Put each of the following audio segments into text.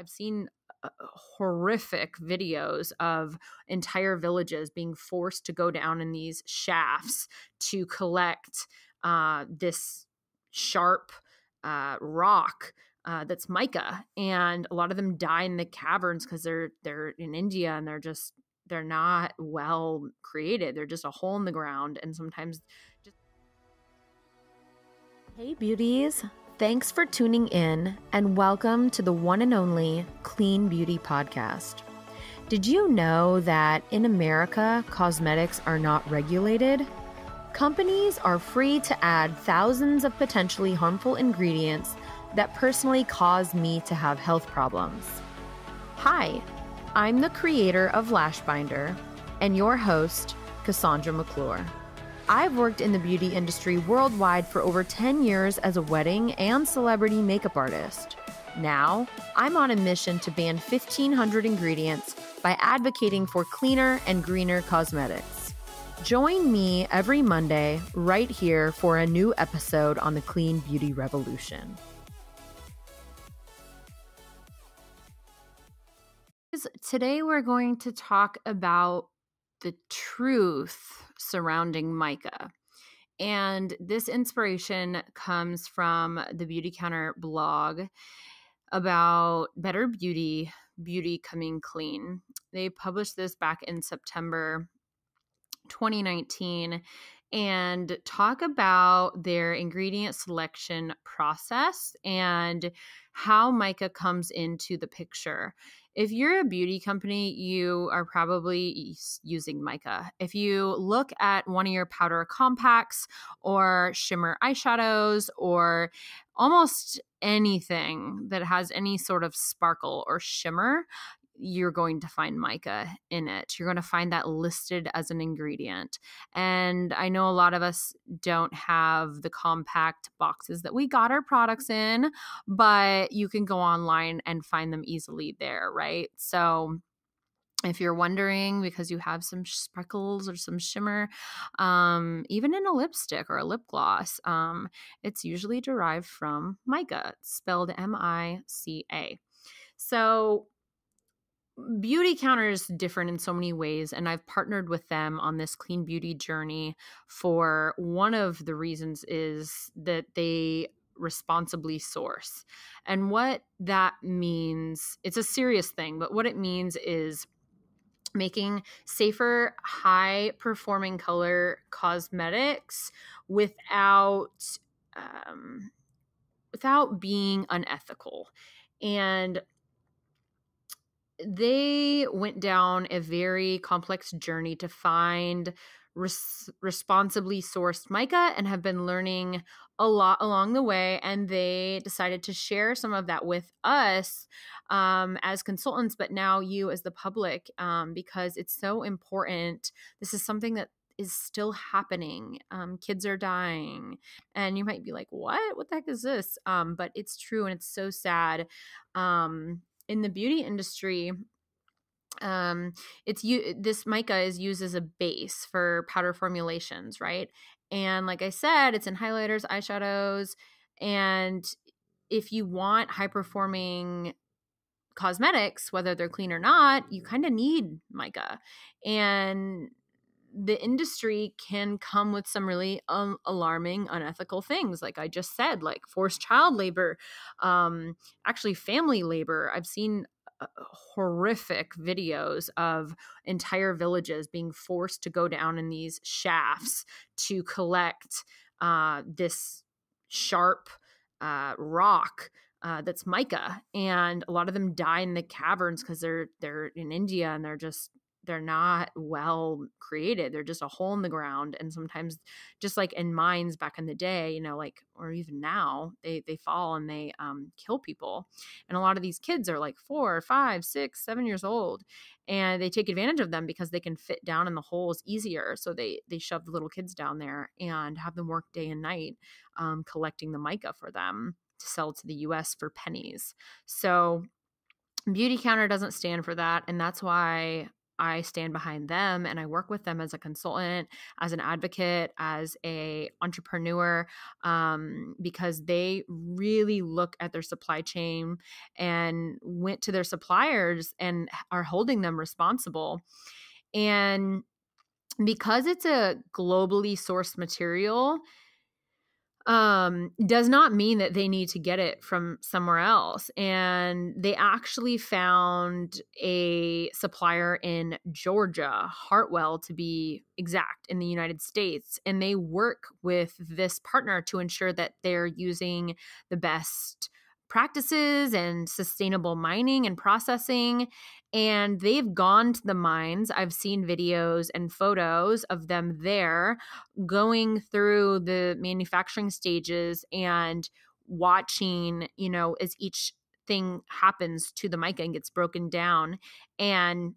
I've seen horrific videos of entire villages being forced to go down in these shafts to collect this sharp rock that's mica, and a lot of them die in the caverns because they're in India and they're not well created. They're just a hole in the ground, and sometimes just. Hey beauties, thanks for tuning in and welcome to the one and only Clean Beauty Podcast. Did you know that in America, cosmetics are not regulated? Companies are free to add thousands of potentially harmful ingredients that personally cause me to have health problems. Hi, I'm the creator of Lash Binder and your host, Cassandra McClure. I've worked in the beauty industry worldwide for over 10 years as a wedding and celebrity makeup artist. Now, I'm on a mission to ban 1,500 ingredients by advocating for cleaner and greener cosmetics. Join me every Monday right here for a new episode on the Clean Beauty Revolution. Today we're going to talk about the truth surrounding mica. And this inspiration comes from the Beauty Counter blog about better beauty coming clean. They published this back in September 2019 and talk about their ingredient selection process and how mica comes into the picture. If you're a beauty company, you are probably using mica. If you look at one of your powder compacts or shimmer eyeshadows or almost anything that has any sort of sparkle or shimmer, you're going to find mica in it. You're going to find that listed as an ingredient. And I know a lot of us don't have the compact boxes that we got our products in, but you can go online and find them easily there, right? So if you're wondering because you have some sparkles or some shimmer, even in a lipstick or a lip gloss, it's usually derived from mica. It's spelled M-I-C-A. So Beauty Counter is different in so many ways, and I've partnered with them on this clean beauty journey for one of the reasons is that they responsibly source. And what that means, it's a serious thing, but what it means is making safer, high-performing color cosmetics without being unethical. And they went down a very complex journey to find responsibly sourced mica and have been learning a lot along the way. And they decided to share some of that with us as consultants, but now you as the public, because it's so important. This is something that is still happening. Kids are dying. And you might be like, what the heck is this? But it's true. And it's so sad. In the beauty industry, this mica is used as a base for powder formulations, right? And like I said, it's in highlighters, eyeshadows, and if you want high performing cosmetics, whether they're clean or not, you kind of need mica. And the industry can come with some really alarming, unethical things, like I just said, like forced child labor, actually family labor. I've seen horrific videos of entire villages being forced to go down in these shafts to collect this sharp rock that's mica, and a lot of them die in the caverns because they're in India and they're not well created. They're just a hole in the ground. And sometimes just like in mines back in the day, like, or even now, they fall and they kill people. And a lot of these kids are like 4, 5, 6, 7 years old, and they take advantage of them because they can fit down in the holes easier. So they shove the little kids down there and have them work day and night collecting the mica for them to sell to the US for pennies. So Beauty Counter doesn't stand for that. And that's why I stand behind them and I work with them as a consultant, as an advocate, as a entrepreneur, because they really look at their supply chain and went to their suppliers and are holding them responsible. And because it's a globally sourced material, does not mean that they need to get it from somewhere else. And they actually found a supplier in Georgia, Hartwell to be exact, in the United States. And they work with this partner to ensure that they're using the best practices and sustainable mining and processing. And they've gone to the mines. I've seen videos and photos of them there going through the manufacturing stages and watching, as each thing happens to the mica and gets broken down. And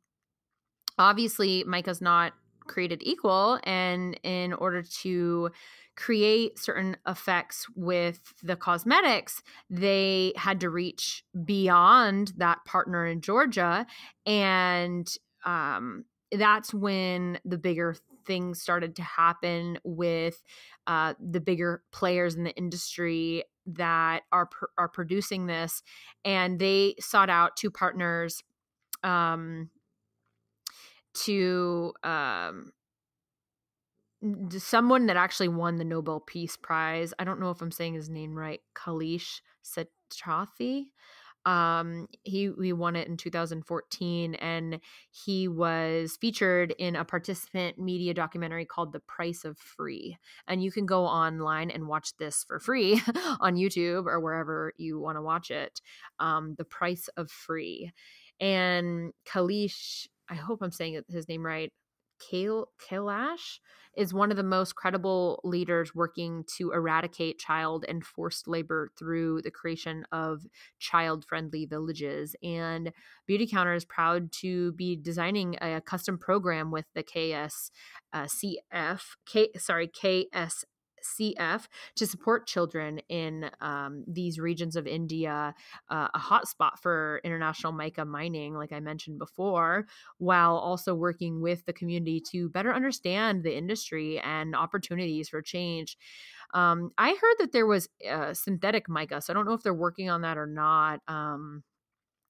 obviously, mica's not created equal. And in order to create certain effects with the cosmetics, they had to reach beyond that partner in Georgia. And that's when the bigger things started to happen with the bigger players in the industry that are producing this. And they sought out two partners to someone that actually won the Nobel Peace Prize. I don't know if I'm saying his name right. Kailash Satyarthi. He won it in 2014, and he was featured in a participant media documentary called The Price of Free. And you can go online and watch this for free on YouTube or wherever you want to watch it. The Price of Free. And Kailash, I hope I'm saying his name right, Kailash, is one of the most credible leaders working to eradicate child and forced labor through the creation of child-friendly villages. And Beautycounter is proud to be designing a custom program with the KSCF to support children in these regions of India, a hotspot for international mica mining, like I mentioned before, while also working with the community to better understand the industry and opportunities for change. I heard that there was synthetic mica, so I don't know if they're working on that or not.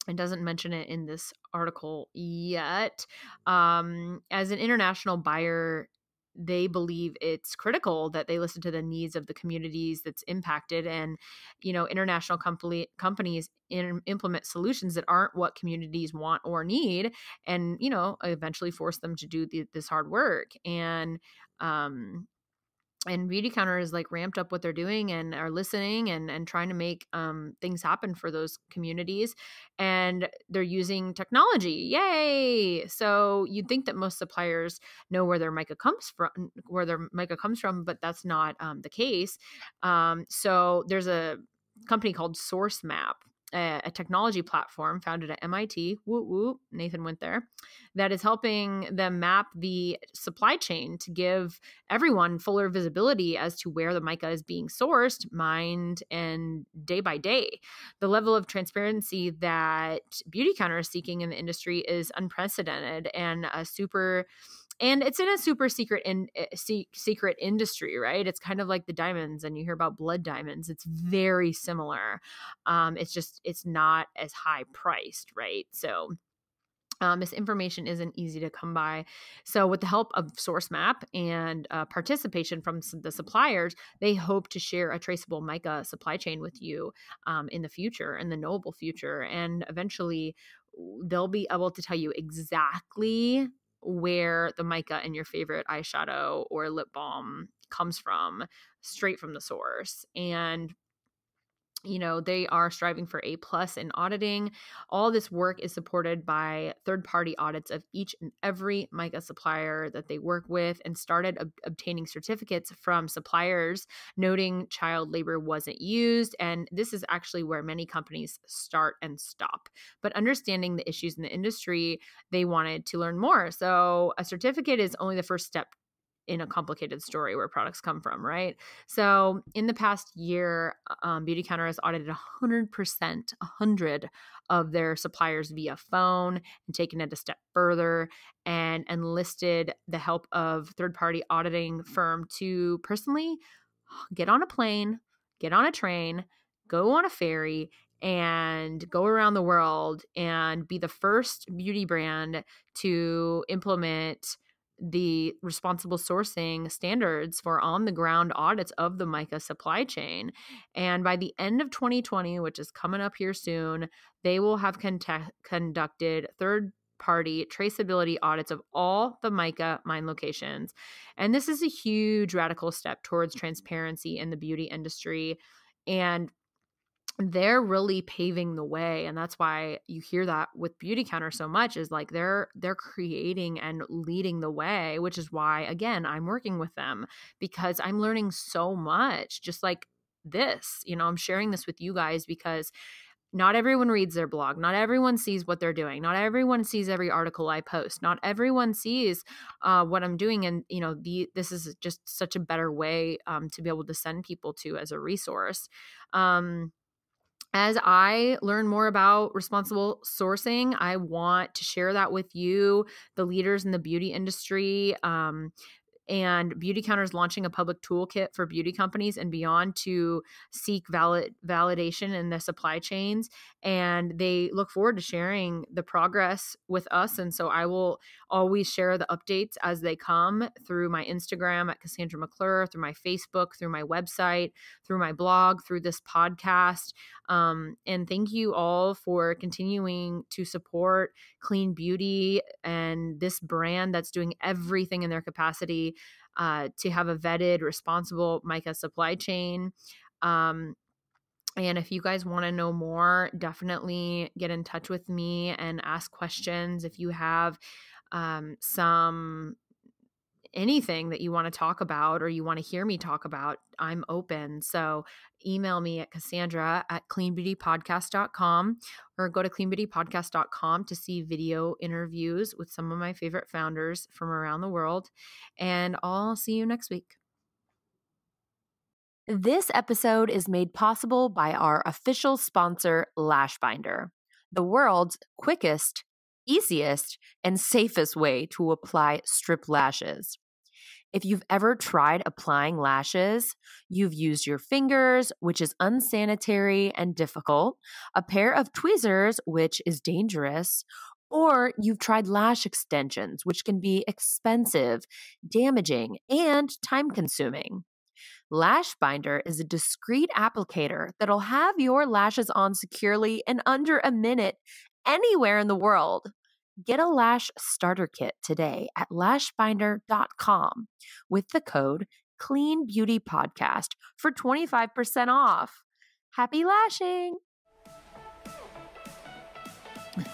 It doesn't mention it in this article yet. As an international buyer, they believe it's critical that they listen to the needs of the communities that's impacted, and international companies implement solutions that aren't what communities want or need, and eventually force them to do this hard work. And Beautycounter is like ramped up what they're doing and are listening and trying to make things happen for those communities. And they're using technology. Yay! So you'd think that most suppliers know where their mica comes from, but that's not the case. So there's a company called SourceMap, a technology platform founded at MIT. Whoop whoop, Nathan went there. That is helping them map the supply chain to give everyone fuller visibility as to where the mica is being sourced, mined, and day by day. The level of transparency that Beautycounter is seeking in the industry is unprecedented and it's in a super secret secret industry, right? It's kind of like the diamonds, and you hear about blood diamonds. It's very similar. It's not as high priced, right? So this information isn't easy to come by. So with the help of SourceMap and participation from the suppliers, they hope to share a traceable mica supply chain with you in the future, in the knowable future. And eventually they'll be able to tell you exactly where the mica in your favorite eyeshadow or lip balm comes from, straight from the source. And they are striving for A+ in auditing. All this work is supported by third-party audits of each and every mica supplier that they work with, and started obtaining certificates from suppliers noting child labor wasn't used. And this is actually where many companies start and stop. But understanding the issues in the industry, they wanted to learn more. So a certificate is only the first step in a complicated story where products come from, right? So in the past year, Beautycounter has audited 100% of their suppliers via phone and taken it a step further and enlisted the help of third-party auditing firm to personally get on a plane, get on a train, go on a ferry, and go around the world and be the first beauty brand to implement the responsible sourcing standards for on-the-ground audits of the mica supply chain. And by the end of 2020, which is coming up here soon, they will have conducted third-party traceability audits of all the mica mine locations. And this is a huge radical step towards transparency in the beauty industry. And they're really paving the way, and that's why you hear that with Beautycounter so much, is like they're creating and leading the way, which is why, again, I'm working with them, because I'm learning so much. Just like this, I'm sharing this with you guys because not everyone reads their blog, not everyone sees what they're doing, not everyone sees every article I post, not everyone sees what I'm doing, and this is just such a better way to be able to send people to as a resource. As I learn more about responsible sourcing, I want to share that with you, the leaders in the beauty industry. And Beautycounter is launching a public toolkit for beauty companies and beyond to seek validation in the supply chains. And they look forward to sharing the progress with us. And so I will always share the updates as they come through my Instagram at Cassandra McClure, through my Facebook, through my website, through my blog, through this podcast. And thank you all for continuing to support Clean Beauty and this brand that's doing everything in their capacity to have a vetted, responsible mica supply chain. And if you guys want to know more, definitely get in touch with me and ask questions. If you have anything that you want to talk about or you want to hear me talk about, I'm open. So email me at Cassandra@cleanbeautypodcast.com or go to cleanbeautypodcast.com to see video interviews with some of my favorite founders from around the world. And I'll see you next week. This episode is made possible by our official sponsor, Lashbinder, the world's quickest, easiest, and safest way to apply strip lashes. If you've ever tried applying lashes, you've used your fingers, which is unsanitary and difficult, a pair of tweezers, which is dangerous, or you've tried lash extensions, which can be expensive, damaging, and time-consuming. Lashbinder is a discreet applicator that'll have your lashes on securely in under a minute anywhere in the world. Get a lash starter kit today at lashbinder.com with the code CleanBeautyPodcast for 25% off. Happy lashing!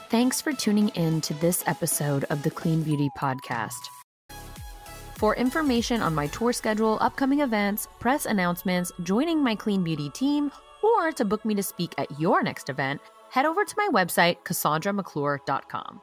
Thanks for tuning in to this episode of the Clean Beauty Podcast. For information on my tour schedule, upcoming events, press announcements, joining my Clean Beauty team, or to book me to speak at your next event, head over to my website, CassandraMcClure.com.